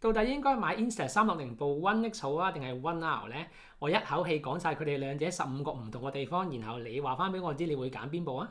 到底應該買 Insta360部 One X 好啊，定係 One R 呢？我一口氣講晒佢哋兩者15個唔同嘅地方，然後你話翻俾我知，你會揀邊部啊？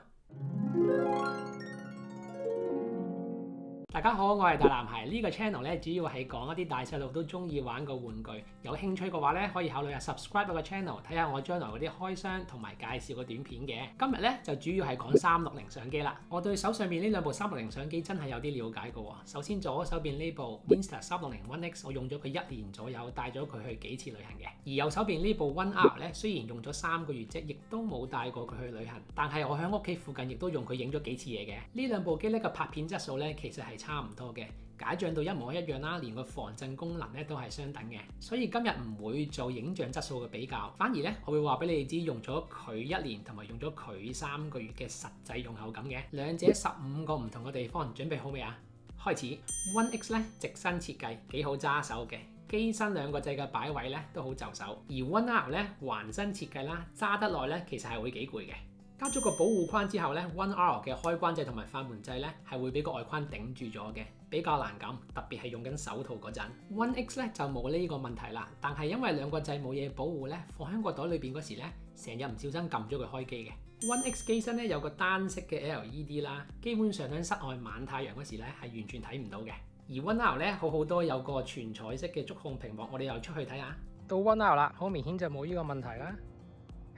大家好，我係大男孩。呢個 channel 咧主要係講一啲大細路都中意玩個玩具。有興趣嘅話咧，可以考慮下 subscribe 我個 channel， 睇下我將來嗰啲開箱同埋介紹個短片嘅。今日咧就主要係講360相機啦。我對手上面呢兩部360相機真係有啲了解嘅喎。首先左手邊呢部 Insta360 One X， 我用咗佢1年左右，帶咗佢去幾次旅行嘅。而右手邊呢部 One R 咧，雖然用咗3個月啫，亦都冇帶過佢去旅行。但係我喺屋企附近亦都用佢影咗幾次嘢嘅。呢兩部機咧個拍片質素咧其實係差唔多嘅，解像度一模一樣啦，連個防震功能咧都係相等嘅，所以今日唔會做影像質素嘅比較，反而咧我會話俾你哋知用咗佢1年同埋用咗佢3個月嘅實際用後感嘅，兩者15個唔同嘅地方，準備好未啊？開始。One X 咧直身設計幾好揸手嘅，機身兩個掣嘅擺位咧都好就手，而 One R 咧環身設計啦，揸得耐咧其實係會幾攰嘅。加咗個保護框之後咧 ，One R 嘅開關掣同埋快門掣咧係會俾個外框頂住咗嘅，比較難撳，特別係用緊手套嗰陣。One X 咧就冇呢個問題啦，但係因為兩個掣冇嘢保護咧，放喺個袋裏邊嗰時咧，成日唔小心撳咗佢開機嘅。One X 機身咧有個單色嘅 LED 啦，基本上喺室外晚太陽嗰時咧係完全睇唔到嘅。而 One R 咧好好多有個全彩色嘅觸控屏幕，我哋又出去睇下。到 One R 啦，好明顯就冇呢個問題啦。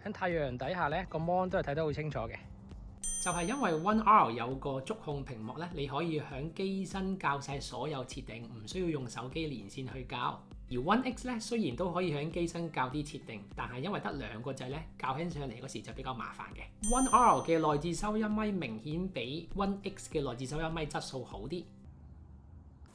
喺太陽底下咧，個 mon 都係睇得好清楚嘅。就係因為 One R 有個觸控屏幕咧，你可以喺機身校晒所有設定，唔需要用手機連線去校。而 One X 咧雖然都可以喺機身校啲設定，但係因為得兩個掣咧，校起上嚟嗰時就比較麻煩嘅。One R 嘅內置收音咪明顯比 One X 嘅內置收音咪質素好啲。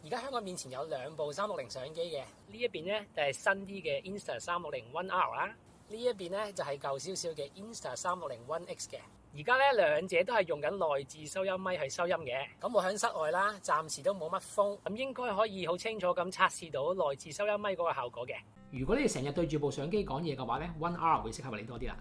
而家香港面前有兩部360相機嘅，呢一邊咧就係新啲嘅 Insta360 One R 啦。呢一邊咧就係舊少少嘅 Insta360 One X 嘅，而家咧兩者都係用緊內置收音咪去收音嘅。咁我喺室外啦，暫時都冇乜風，咁應該可以好清楚咁測試到內置收音咪嗰個效果嘅。如果你成日對住部相機講嘢嘅話咧 ，One R 會適合你多啲啦。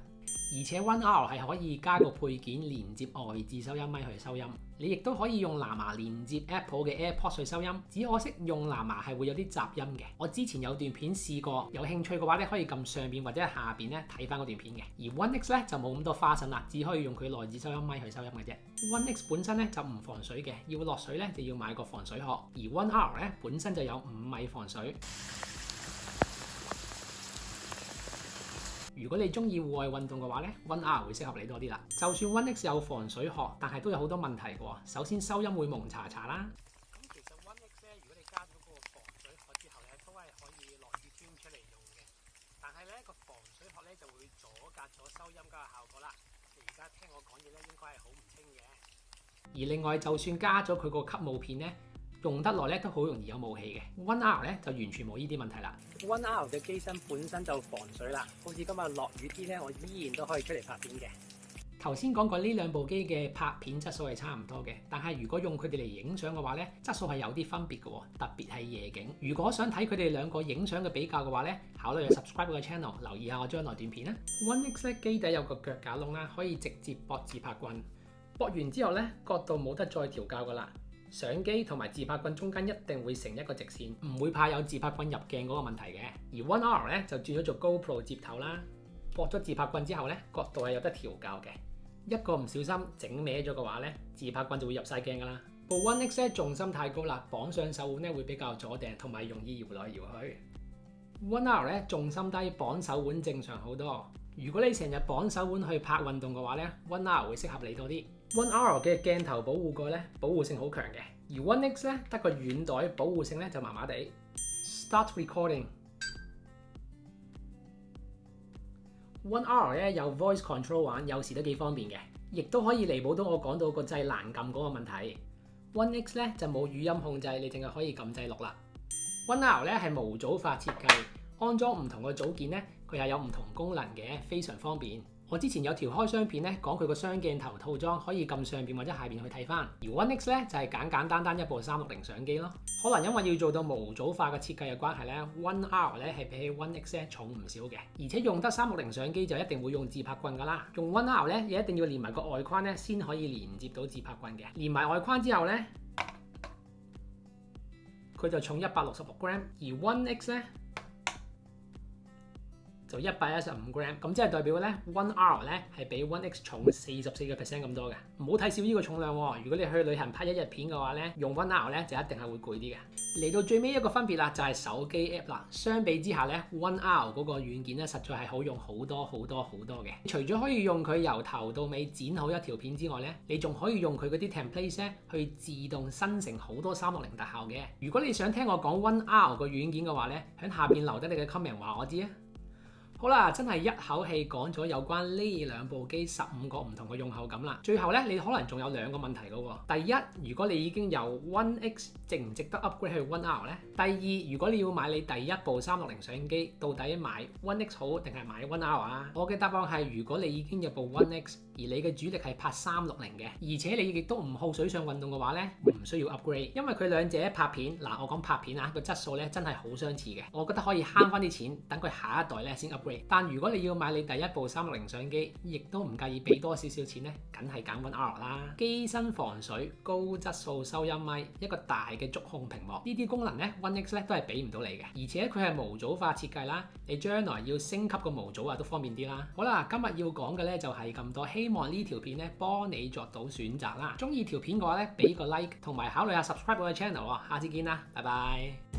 而且 One R 係可以加個配件連接外置收音咪去收音，你亦都可以用藍牙連接 Apple 嘅 AirPods 去收音。只可惜用藍牙係會有啲雜音嘅。我之前有段片試過，有興趣嘅話咧可以撳上邊或者下邊咧睇翻嗰段片嘅。而 One X 咧就冇咁多花臣啦，只可以用佢內置收音咪去收音嘅啫。One X 本身咧就唔防水嘅，要落水咧就要買個防水殼。而 One R 咧本身就有5米防水。如果你中意戶外運動嘅話咧 ，One R 會適合你多啲啦。就算 One X 有防水殼，但係都有好多問題嘅喎。首先收音會蒙查查啦。咁其實 One X 咧，如果你加咗個防水殼之後咧，都係可以落雨天出嚟用嘅。但係咧個防水殼咧就會阻隔咗收音嗰個效果啦。你而家聽我講嘢咧，應該係好唔清嘅。而另外，就算加咗佢個吸霧片咧，用得耐咧都好容易有霧氣嘅。One R 咧就完全冇呢啲問題啦。One R 嘅機身本身就防水啦，好似今日落雨天咧，我依然都可以出嚟拍片嘅。頭先講過呢兩部機嘅拍片質素係差唔多嘅，但係如果用佢哋嚟影相嘅話咧，質素係有啲分別嘅喎，特別係夜景。如果想睇佢哋兩個影相嘅比較嘅話咧，考慮去 subscribe 我嘅 channel， 留意下我將來短片啦。One X 咧機底有個腳架窿啦，可以直接駁自拍棍，駁完之後咧角度冇得再調校噶啦。相機同埋自拍棍中間一定會成一個直線，唔會怕有自拍棍入鏡嗰個問題嘅。而 One R 咧就轉咗做 GoPro 接頭啦，駁咗自拍棍之後咧，角度係有得調校嘅。一個唔小心整歪咗嘅話咧，自拍棍就會入晒鏡噶啦。部 One X 咧重心太高啦，綁上手腕咧會比較阻埞，同埋容易搖來搖去。One R 咧重心低，綁手腕正常好多。如果你成日綁手腕去拍運動嘅話咧 ，One R 會適合你多啲。One R 嘅鏡頭保護蓋咧保護性好強嘅，而 One X 咧得個軟袋，保護性咧就麻麻地。Start recording。One R 咧有 voice control 玩，有時都幾方便嘅，亦都可以彌補到我講到個掣難撳嗰個問題。One X 咧就冇語音控制，你淨係可以撳掣錄啦。One R 咧係模組化設計，安裝唔同嘅組件咧，佢係有唔同功能嘅，非常方便。我之前有條開箱片咧，講佢個雙鏡頭套裝可以撳上邊或者下邊去睇翻。而 One X 咧就係簡單一部360相機咯。可能因為要做到模組化嘅設計嘅關係咧 ，One R 咧係比起 One X 咧重唔少嘅。而且用得360相機就一定會用自拍棍噶啦。用 One R 咧，亦一定要連埋個外框咧，先可以連接到自拍棍嘅。連埋外框之後咧，佢就重166g，而 One X 咧就115g， 咁即係代表咧 One R 咧係比 One X 重44% 咁多嘅。唔好睇少呢個重量喎。如果你去旅行拍1日片嘅話咧，用 One R 咧就一定係會攰啲嘅。嚟到最尾一個分別啦，就係手機 app 啦。相比之下咧 ，One R 嗰個軟件咧實在係好用好多嘅。除咗可以用佢由頭到尾剪好一條片之外咧，你仲可以用佢嗰啲 template 咧去自動生成好多360特效嘅。如果你想聽我講 One R 個軟件嘅話咧，喺下邊留低你嘅 comment 話我知啊。好啦，真係一口氣講咗有關呢兩部機15個唔同嘅用後感啦。最後咧，你可能仲有2個問題嘅喎。第一，如果你已經有 One X， 值唔值得 upgrade 去 One R 咧？第二，如果你要買你第一部360相機機，到底買 One X 好定係買 One R 啊？我嘅答案係，如果你已經有部 One X， 而你嘅主力係拍360嘅，而且你亦都唔好水上運動嘅話咧，唔需要 upgrade， 因為佢兩者拍片嗱，我講拍片啊，個質素咧真係好相似嘅。我覺得可以慳翻啲錢，等佢下一代咧先 upgrade。但如果你要買你第一部360相機，亦都唔介意俾多少少錢咧，梗係揀 One R 啦。機身防水、高質素收音咪、一個大嘅觸控屏幕，呢啲功能咧 One X 咧都係俾唔到你嘅。而且佢係模組化設計啦，你將來要升級個模組啊都方便啲啦。好啦，今日要講嘅咧就係咁多，希望呢條片咧幫你作到選擇啦。中意條片嘅話咧，俾個 like 同埋考慮下 subscribe 我嘅 channel 啊。下次見啦，拜拜。